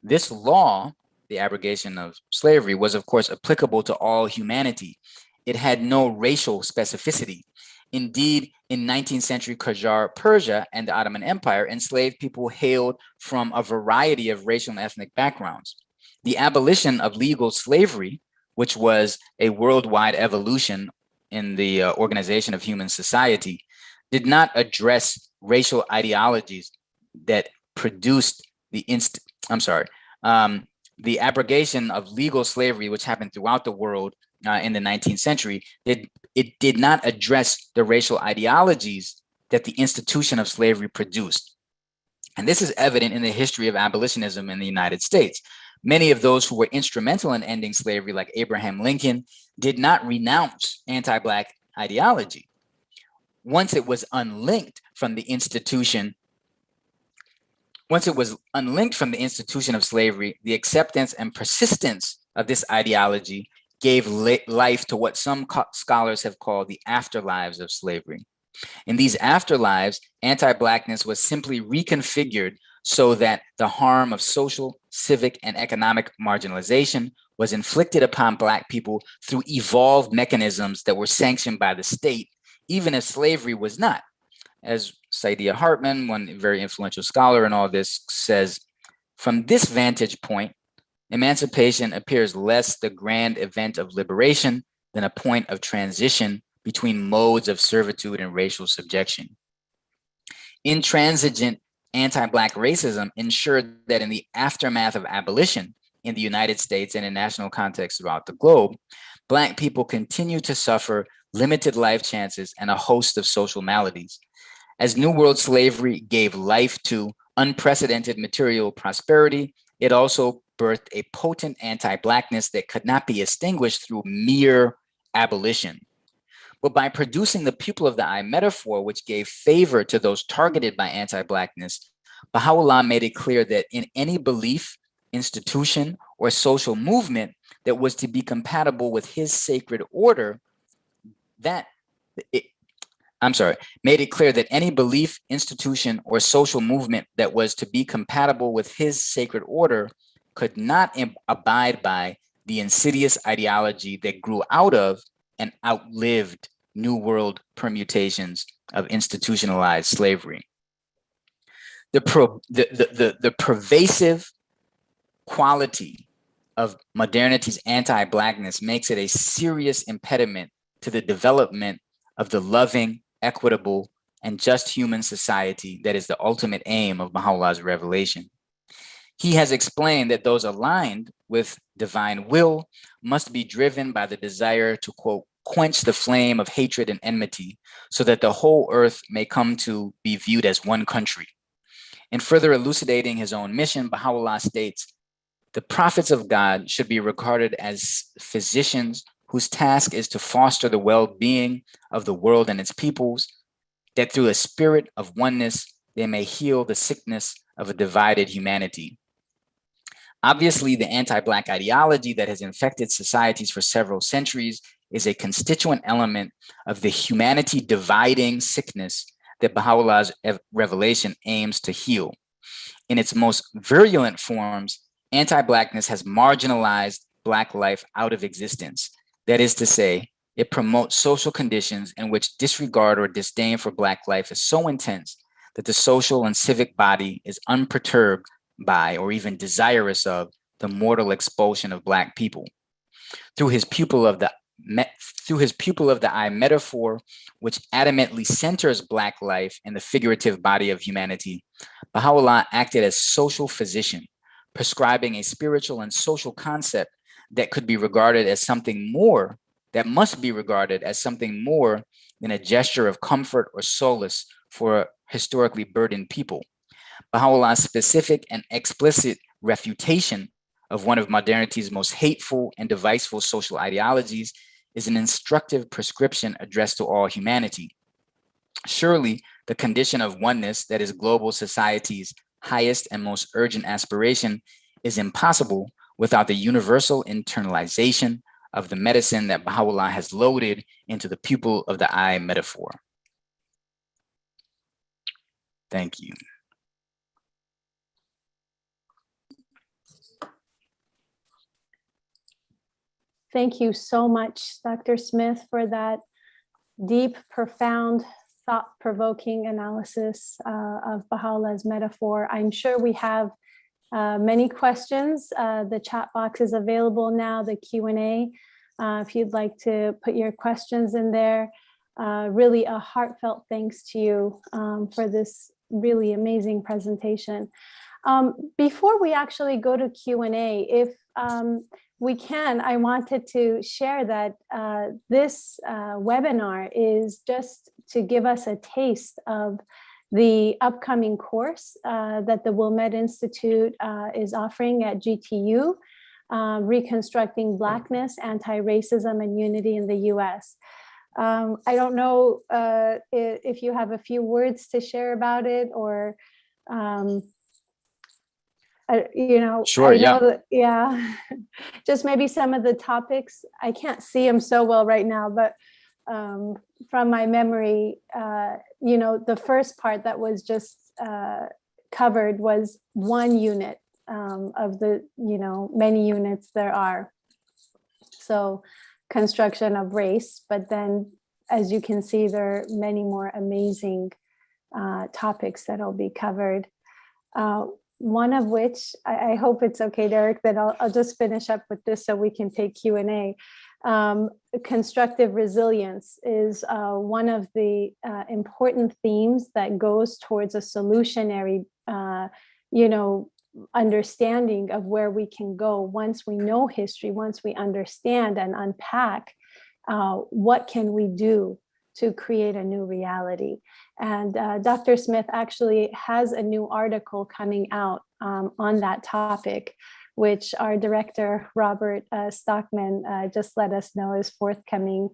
This law, the abrogation of slavery, was of course applicable to all humanity. It had no racial specificity. Indeed, in 19th century Qajar Persia and the Ottoman Empire, enslaved people hailed from a variety of racial and ethnic backgrounds. The abolition of legal slavery, which was a worldwide evolution in the organization of human society, did not address racial ideologies that produced the the abrogation of legal slavery, which happened throughout the world in the 19th century, it did not address the racial ideologies that the institution of slavery produced. And this is evident in the history of abolitionism in the United States. Many of those who were instrumental in ending slavery, like Abraham Lincoln, did not renounce anti-Black ideology. Once it was unlinked from the institution of slavery, the acceptance and persistence of this ideology gave life to what some scholars have called the afterlives of slavery. In these afterlives, anti-Blackness was simply reconfigured so that the harm of social, civic, and economic marginalization was inflicted upon Black people through evolved mechanisms that were sanctioned by the state, even if slavery was not. As Saidiya Hartman, one very influential scholar in all this, says, from this vantage point, emancipation appears less the grand event of liberation than a point of transition between modes of servitude and racial subjection. Intransigent anti-Black racism ensured that in the aftermath of abolition in the United States and in national contexts throughout the globe, Black people continue to suffer limited life chances and a host of social maladies. As New World slavery gave life to unprecedented material prosperity, it also birthed a potent anti-Blackness that could not be extinguished through mere abolition. But by producing the pupil of the eye metaphor, which gave favor to those targeted by anti-Blackness, Baha'u'llah made it clear that in any belief, institution, or social movement that was to be compatible with his sacred order, made it clear that any belief, institution, or social movement that was to be compatible with his sacred order could not abide by the insidious ideology that grew out of and outlived New World permutations of institutionalized slavery. The pervasive quality of modernity's anti-Blackness makes it a serious impediment to the development of the loving, equitable, and just human society that is the ultimate aim of Baha'u'llah's revelation. He has explained that those aligned with divine will must be driven by the desire to, quote, quench the flame of hatred and enmity so that the whole earth may come to be viewed as one country. In further elucidating his own mission, Baha'u'llah states, the prophets of God should be regarded as physicians whose task is to foster the well-being of the world and its peoples, that through a spirit of oneness, they may heal the sickness of a divided humanity. Obviously, the anti-Black ideology that has infected societies for several centuries is a constituent element of the humanity dividing sickness that Baha'u'llah's revelation aims to heal. In its most virulent forms, anti-Blackness has marginalized Black life out of existence. That is to say, it promotes social conditions in which disregard or disdain for Black life is so intense that the social and civic body is unperturbed by or even desirous of the mortal expulsion of Black people. Through his pupil of the eye metaphor, which adamantly centers Black life in the figurative body of humanity, Baha'u'llah acted as social physician, prescribing a spiritual and social concept that could be regarded as something more, that must be regarded as something more than a gesture of comfort or solace for historically burdened people. Baha'u'llah's specific and explicit refutation of one of modernity's most hateful and divisive social ideologies is an instructive prescription addressed to all humanity. Surely, the condition of oneness that is global society's highest and most urgent aspiration is impossible without the universal internalization of the medicine that Baha'u'llah has loaded into the pupil of the eye metaphor. Thank you.
Thank you so much, Dr. Smith, for that deep, profound, thought-provoking analysis of Baha'u'llah's metaphor. I'm sure we have many questions. The chat box is available now, the Q&A. If you'd like to put your questions in there. Really a heartfelt thanks to you for this really amazing presentation. Before we actually go to Q&A, if we can, I wanted to share that this webinar is just to give us a taste of the upcoming course that the Wilmette Institute is offering at GTU, Reconstructing Blackness, Anti-Racism and Unity in the US. I don't know if you have a few words to share about it, or
Sure,
yeah, just maybe some of the topics. I can't see them so well right now, but from my memory, the first part that was just covered was one unit of the many units there are. So construction of race, but then as you can see, there are many more amazing topics that'll be covered. One of which, I hope it's okay, Derek, that I'll just finish up with this so we can take Q&A. Constructive resilience is one of the important themes that goes towards a solutionary, understanding of where we can go once we know history, once we understand and unpack what can we do to create a new reality. And Dr. Smith actually has a new article coming out on that topic, which our director, Robert Stockman, just let us know is forthcoming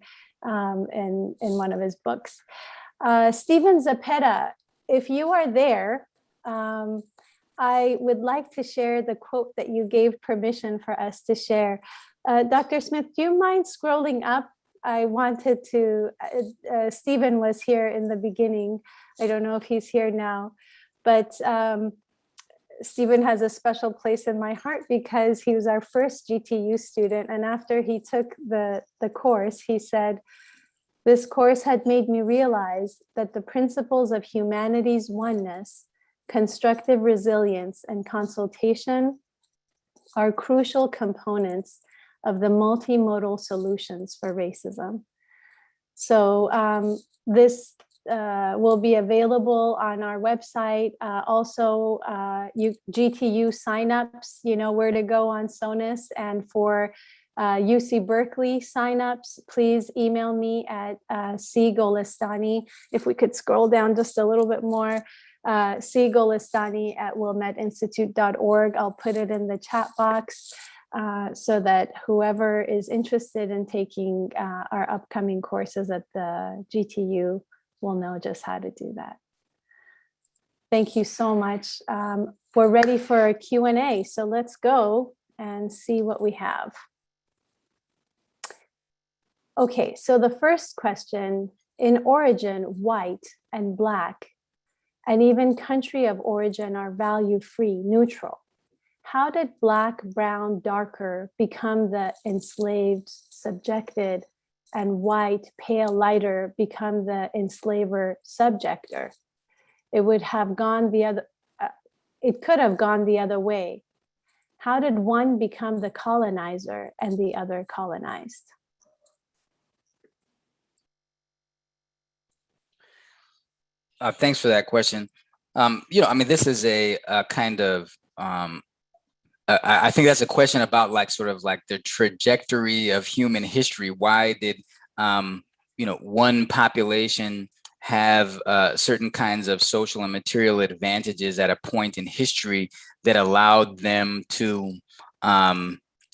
in one of his books. Stephen Zapeta, if you are there, I would like to share the quote that you gave permission for us to share. Dr. Smith, do you mind scrolling up? I wanted to, Stephen was here in the beginning. I don't know if he's here now, but Stephen has a special place in my heart because he was our first GTU student. And after he took the course, he said, "This course had made me realize that the principles of humanity's oneness, constructive resilience, and consultation are crucial components of the multimodal solutions for racism. So this will be available on our website. Also, GTU signups, you know where to go on SONUS. And for UC Berkeley signups, please email me at C. Golestani. If we could scroll down just a little bit more, C. Golestani at wilmetinstitute.org. I'll put it in the chat box so that whoever is interested in taking our upcoming courses at the GTU will know just how to do that. Thank you so much. We're ready for a Q&A, so let's go and see what we have. Okay, so the first question: in origin, white and black, and even country of origin are value-free, neutral. How did black, brown, darker become the enslaved, subjected, and white, pale, lighter become the enslaver, subjector? It would have gone the other. It could have gone the other way. How did one become the colonizer and the other colonized?
Thanks for that question. This is a kind of, I think that's a question about like sort of like the trajectory of human history. Why did, one population have certain kinds of social and material advantages at a point in history that allowed them to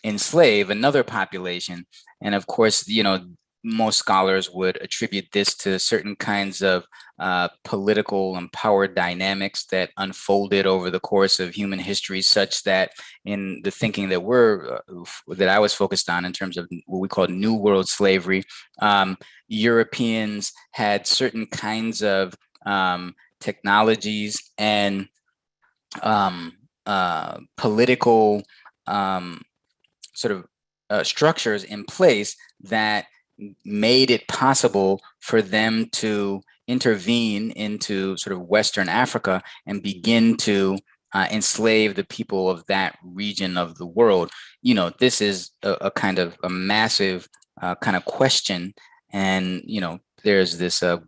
enslave another population? And of course, most scholars would attribute this to certain kinds of political and power dynamics that unfolded over the course of human history, such that in the thinking that I was focused on in terms of what we call New World slavery, Europeans had certain kinds of technologies and political structures in place that made it possible for them to intervene into sort of Western Africa and begin to enslave the people of that region of the world. This is a kind of a massive kind of question. And, there's this a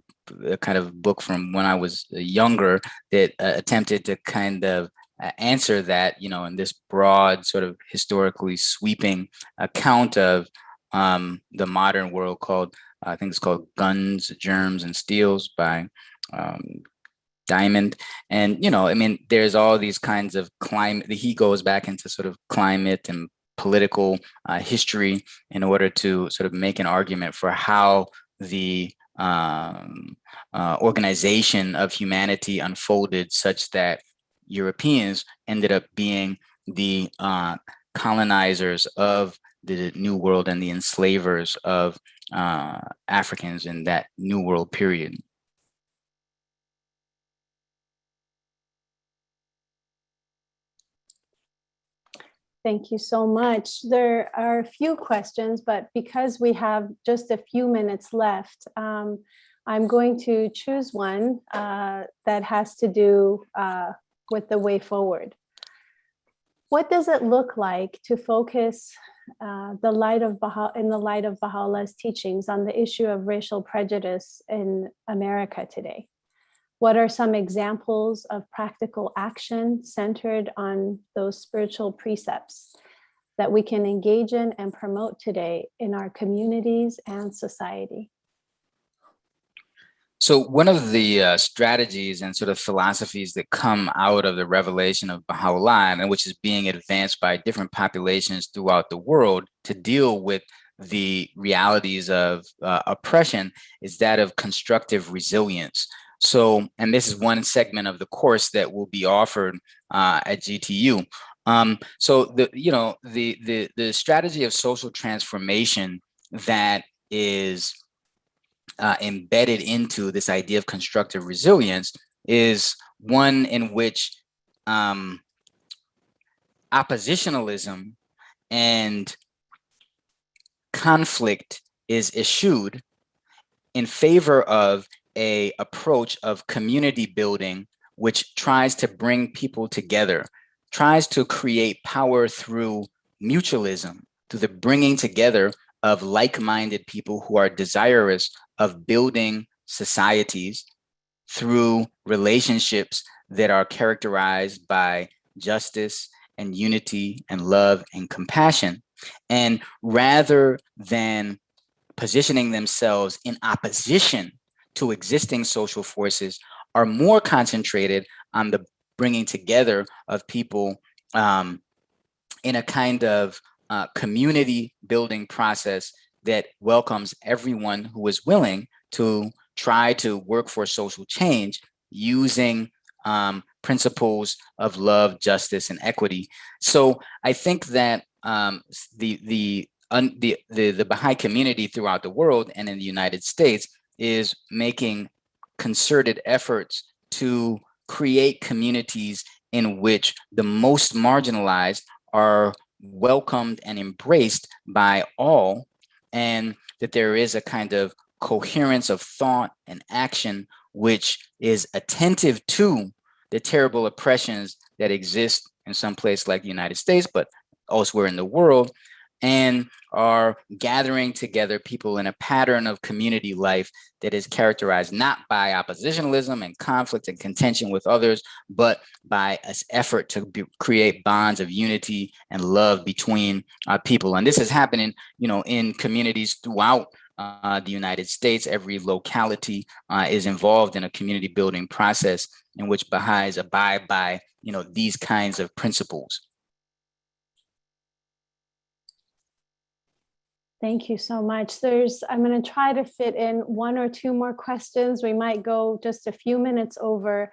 kind of book from when I was younger that attempted to kind of answer that, in this broad sort of historically sweeping account of the modern world called, I think it's called Guns, Germs, and Steels by Diamond. And, there's all these kinds of climate, he goes back into sort of climate and political history in order to sort of make an argument for how the organization of humanity unfolded such that Europeans ended up being the colonizers of the New World and the enslavers of Africans in that New World period.
Thank you so much. There are a few questions, but because we have just a few minutes left, I'm going to choose one that has to do with the way forward. What does it look like to focus in the light of Baha'u'llah's teachings on the issue of racial prejudice in America today? What are some examples of practical action centered on those spiritual precepts that we can engage in and promote today in our communities and society?
So one of the strategies and sort of philosophies that come out of the revelation of Baha'u'llah, and which is being advanced by different populations throughout the world to deal with the realities of oppression, is that of constructive resilience. So, and this is one segment of the course that will be offered at GTU. So the strategy of social transformation that is embedded into this idea of constructive resilience is one in which oppositionalism and conflict is eschewed in favor of an approach of community building, which tries to bring people together tries to create power through mutualism, through the bringing together of like-minded people who are desirous of building societies through relationships that are characterized by justice and unity and love and compassion. And rather than positioning themselves in opposition to existing social forces, are more concentrated on the bringing together of people in a kind of community building process that welcomes everyone who is willing to try to work for social change using principles of love, justice, and equity. So I think that the Baha'i community throughout the world and in the United States is making concerted efforts to create communities in which the most marginalized are welcomed and embraced by all, and that there is a kind of coherence of thought and action which is attentive to the terrible oppressions that exist in some place like the United States, but elsewhere in the world, and are gathering together people in a pattern of community life that is characterized not by oppositionalism and conflict and contention with others, but by an effort to create bonds of unity and love between people. And this is happening, in communities throughout the United States. Every locality is involved in a community building process in which Baha'is abide by, these kinds of principles.
Thank you so much. I'm going to try to fit in one or two more questions. We might go just a few minutes over.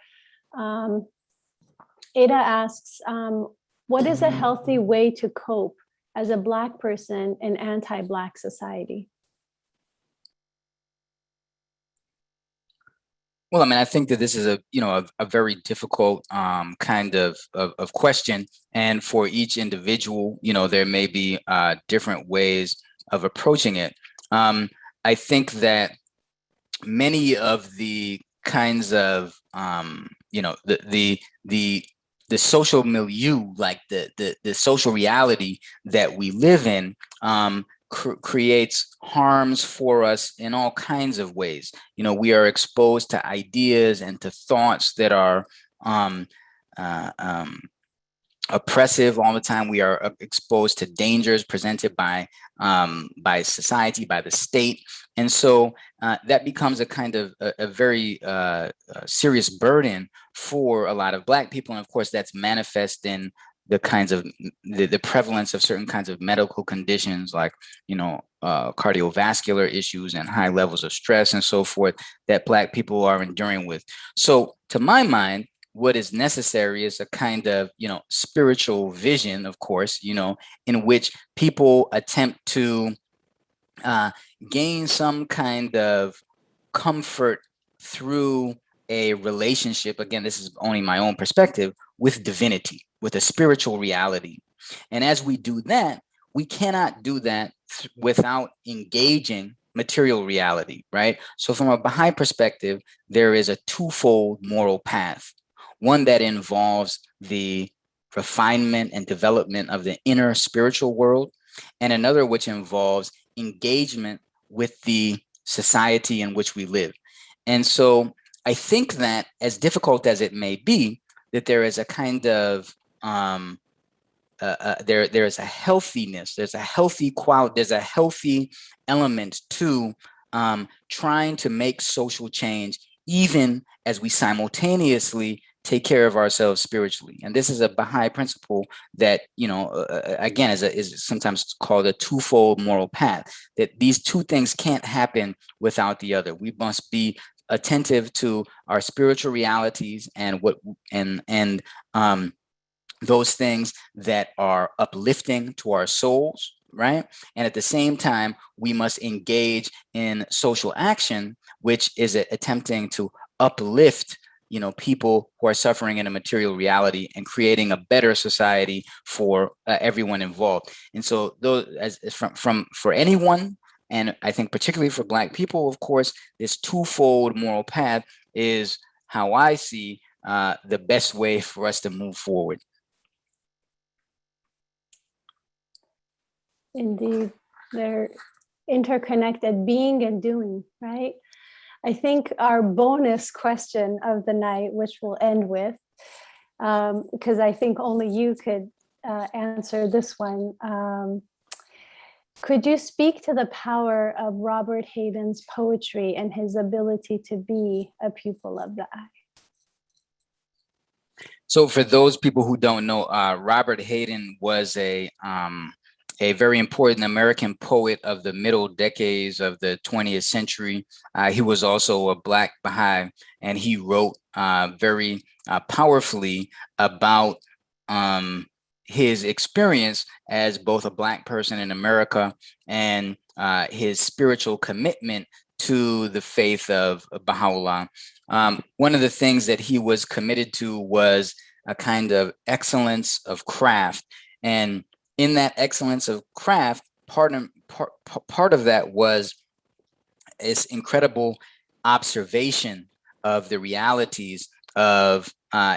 Ada asks, what is a healthy way to cope as a Black person in anti-Black society?
Well, I think that this is a very difficult kind of question, and for each individual, there may be different ways of approaching it. I think that many of the kinds of the social milieu, like the social reality that we live in, creates harms for us in all kinds of ways. We are exposed to ideas and to thoughts that are oppressive all the time. We are exposed to dangers presented by society, by the state. And so that becomes a kind of a very serious burden for a lot of Black people. And of course, that's manifest in the kinds of the prevalence of certain kinds of medical conditions like, cardiovascular issues and high levels of stress and so forth that Black people are enduring with. So to my mind, what is necessary is a kind of, spiritual vision, of course, in which people attempt to gain some kind of comfort through a relationship. Again, this is only my own perspective, with divinity, with a spiritual reality. And as we do that, we cannot do that without engaging material reality, right? So from a Baha'i perspective, there is a twofold moral path. One that involves the refinement and development of the inner spiritual world, and another which involves engagement with the society in which we live. And so I think that, as difficult as it may be, that there is a kind of there is a healthiness, there's a healthy quality, there's a healthy element to trying to make social change, even as we simultaneously take care of ourselves spiritually. And this is a Baha'i principle that, again, is sometimes called a twofold moral path, that these two things can't happen without the other. We must be attentive to our spiritual realities and those things that are uplifting to our souls, right? And at the same time, we must engage in social action, which is attempting to uplift people who are suffering in a material reality and creating a better society for everyone involved. And so those, for anyone, and I think particularly for Black people, of course, this twofold moral path is how I see the best way for us to move forward.
Indeed, they're interconnected, being and doing, right? I think our bonus question of the night, which we'll end with, because I think only you could answer this one. Could you speak to the power of Robert Hayden's poetry and his ability to be a pupil of the eye?
So for those people who don't know, Robert Hayden was a very important American poet of the middle decades of the 20th century. He was also a Black Baha'i, and he wrote very powerfully about his experience as both a Black person in America and his spiritual commitment to the faith of Baha'u'llah. One of the things that he was committed to was a kind of excellence of craft. And in that excellence of craft, part of that was this incredible observation of the realities of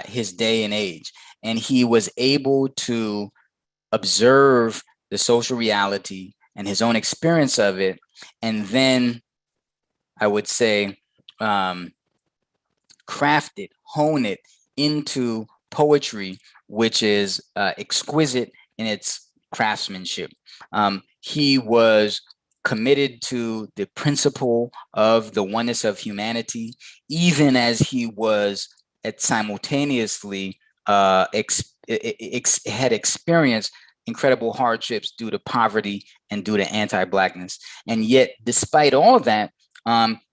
his day and age. And he was able to observe the social reality and his own experience of it. And then I would say, craft it, hone it into poetry, which is exquisite in its craftsmanship. He was committed to the principle of the oneness of humanity, even as he was simultaneously had experienced incredible hardships due to poverty and due to anti-Blackness. And yet, despite all that,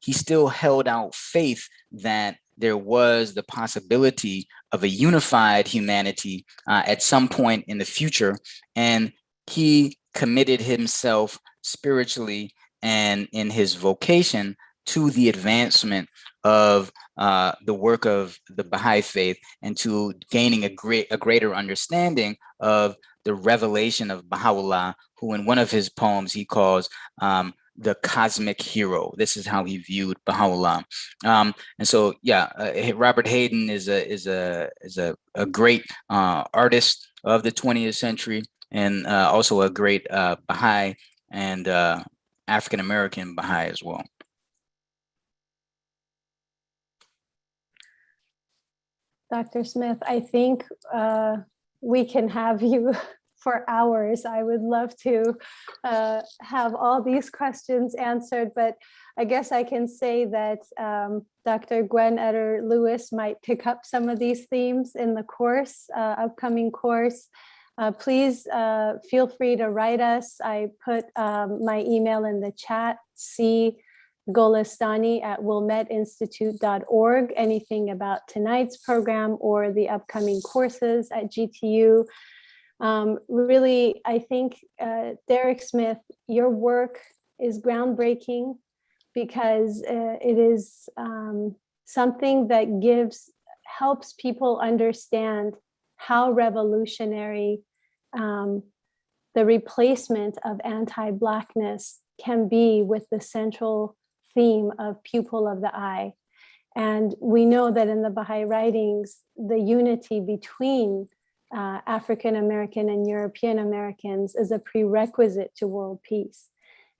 he still held out faith that there was the possibility of a unified humanity at some point in the future. And he committed himself spiritually and in his vocation to the advancement of the work of the Baha'i Faith and to gaining a greater understanding of the revelation of Baha'u'llah, who in one of his poems he calls the cosmic hero. This is how he viewed Baha'u'llah. And so, yeah, Robert Hayden is a great artist of the 20th century, and also a great Baha'i and African-American Baha'i as well.
Dr. Smith, I think we can have you for hours. I would love to have all these questions answered, but I guess I can say that Dr. Gwen Etter-Lewis might pick up some of these themes in the course, upcoming course. Please feel free to write us. I put my email in the chat, cgolestani@wilmetinstitute.org, anything about tonight's program or the upcoming courses at GTU. Really, I think, Derek Smith, your work is groundbreaking because it is something that helps people understand how revolutionary the replacement of anti-Blackness can be with the central theme of pupil of the eye. And we know that in the Baha'i writings, the unity between African American and European Americans is a prerequisite to world peace.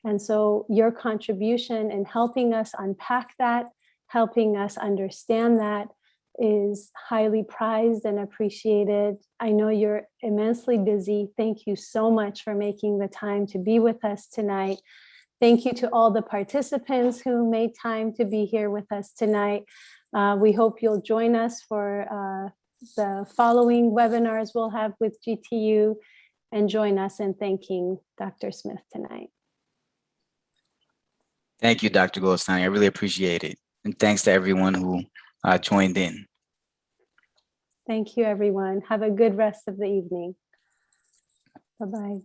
And so your contribution in helping us unpack that, helping us understand that, is highly prized and appreciated. I know you're immensely busy. Thank you so much for making the time to be with us tonight. Thank you to all the participants who made time to be here with us tonight. We hope you'll join us for the following webinars we'll have with GTU, and join us in thanking Dr. Smith tonight.
Thank you, Dr. Goldstein. I really appreciate it. And thanks to everyone who joined in.
Thank you, everyone. Have a good rest of the evening. Bye-bye.